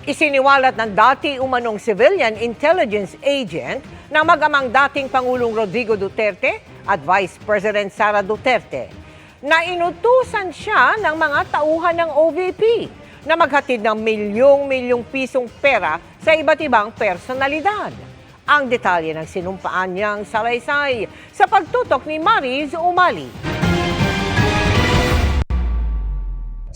Isiniwalat ng dati umanong civilian intelligence agent na mag-amang dating Pangulong Rodrigo Duterte at Vice President Sara Duterte na inutusan siya ng mga tauhan ng OVP na maghatid ng milyong-milyong pisong pera sa iba't ibang personalidad. Ang detalye ng sinumpaan niyang salaysay sa pagtutok ni Mariz Umali.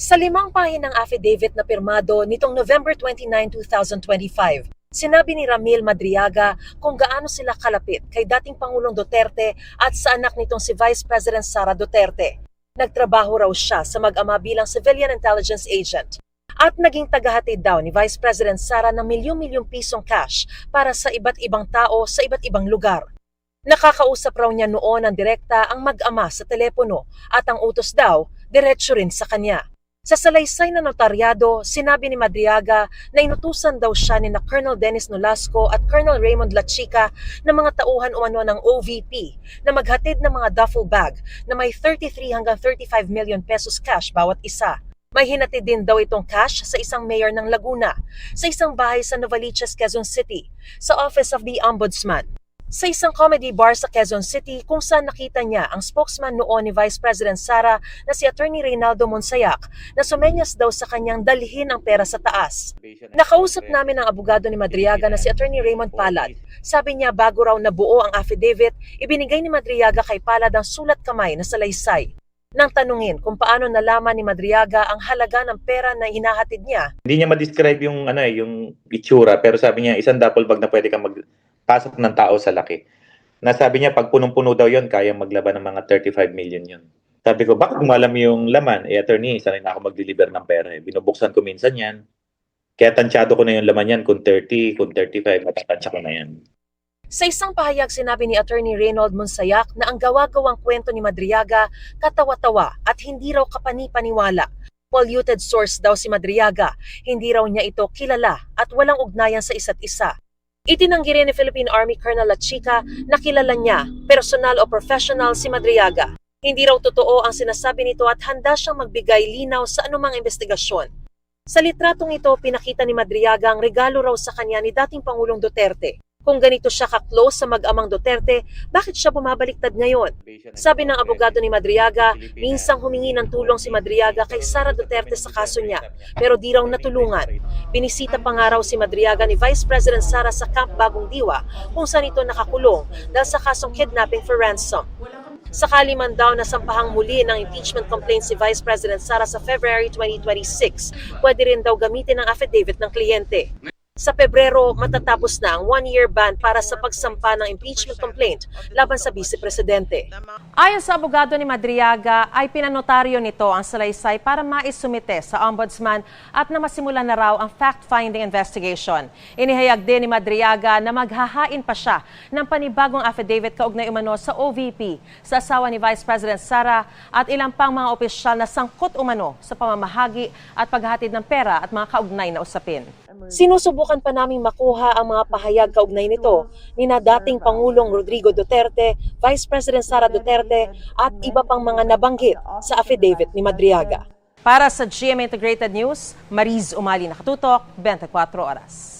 Sa 5 pahinang affidavit na pirmado nitong November 29, 2025, sinabi ni Ramil Madriaga kung gaano sila kalapit kay dating Pangulong Duterte at sa anak nitong si Vice President Sara Duterte. Nagtrabaho raw siya sa mag-ama bilang civilian intelligence agent at naging tagahatid daw ni Vice President Sara ng milyong-milyong pisong cash para sa iba't ibang tao sa iba't ibang lugar. Nakakausap raw niya noon ng direkta ang mag-ama sa telepono at ang utos daw diretso rin sa kanya. Sa salaysay na notaryado, sinabi ni Madriaga na inutusan daw siya ni na Colonel Dennis Nolasco at Colonel Raymond Lachica na mga tauhan umano ng OVP na maghatid ng mga duffel bag na may 33 hanggang 35 million pesos cash bawat isa. May hinatid din daw itong cash sa isang mayor ng Laguna, sa isang bahay sa Novaliches, Quezon City, sa Office of the Ombudsman, sa isang comedy bar sa Quezon City kung saan nakita niya ang spokesman noon ni Vice President Sara na si Attorney Reynaldo Monsayac na sumenyas daw sa kanyang dalhin ang pera sa taas. Nakausap namin ang abogado ni Madriaga na si Attorney Raymond Palad. Sabi niya bago raw nabuo ang affidavit, ibinigay ni Madriaga kay Palad ang sulat kamay na salaysay. Nang tanungin kung paano nalaman ni Madriaga ang halaga ng pera na hinahatid niya. Hindi niya ma-describe yung yung itsura, pero sabi niya isang duffel bag na pwede kang magpasok ng tao sa laki. Nasabi niya pag punong-puno daw yon kaya maglaban ng mga 35 million yon. Sabi ko, bakit kung alam yung laman? Attorney, sanay na ako mag-deliver ng pera. Binubuksan ko minsan yan. Kaya tansyado ko na yung laman yan kung 30, kung 35, matatansya ko na yan. Sa isang pahayag sinabi ni Attorney Reynald Monsayac na ang gawa-gawang kwento ni Madriaga katawa-tawa at hindi raw kapani-paniwala. Polluted source daw si Madriaga, hindi raw niya ito kilala at walang ugnayan sa isa't isa. Itinanggi rin ni Philippine Army Colonel Lachica na kilala niya, personal o professional si Madriaga. Hindi raw totoo ang sinasabi nito at handa siyang magbigay linaw sa anumang investigasyon. Sa litratong ito, pinakita ni Madriaga ang regalo raw sa kanya ni dating Pangulong Duterte. Kung ganito siya ka-close sa mag-amang Duterte, bakit siya bumabaliktad ngayon? Sabi ng abogado ni Madriaga, minsang humingi ng tulong si Madriaga kay Sara Duterte sa kaso niya, pero di raw natulungan. Binisita pa nga raw si Madriaga ni Vice President Sara sa Camp Bagong Diwa, kung saan ito nakakulong dahil sa kasong kidnapping for ransom. Sakali man daw na sampahang muli ng impeachment complaint si Vice President Sara sa February 2026, pwede rin daw gamitin ang affidavit ng kliyente. Sa Pebrero, matatapos na ang 1-year ban para sa pagsampa ng impeachment complaint laban sa Vice-Presidente. Ayon sa abogado ni Madriaga, ay pinanotaryo nito ang salaysay para maisumite sa Ombudsman at na masimulan na raw ang fact-finding investigation. Inihayag din ni Madriaga na maghahain pa siya ng panibagong affidavit kaugnay umano sa OVP, sa asawa ni Vice President Sara at ilang pang mga opisyal na sangkot umano sa pamamahagi at paghahatid ng pera at mga kaugnay na usapin. Sinusubukan pa naming makuha ang mga pahayag kaugnay nito ni na dating Pangulong Rodrigo Duterte, Vice President Sara Duterte at iba pang mga nabanggit sa affidavit ni Madriaga. Para sa GMA Integrated News, Mariz Umali, nakatutok, 24 oras.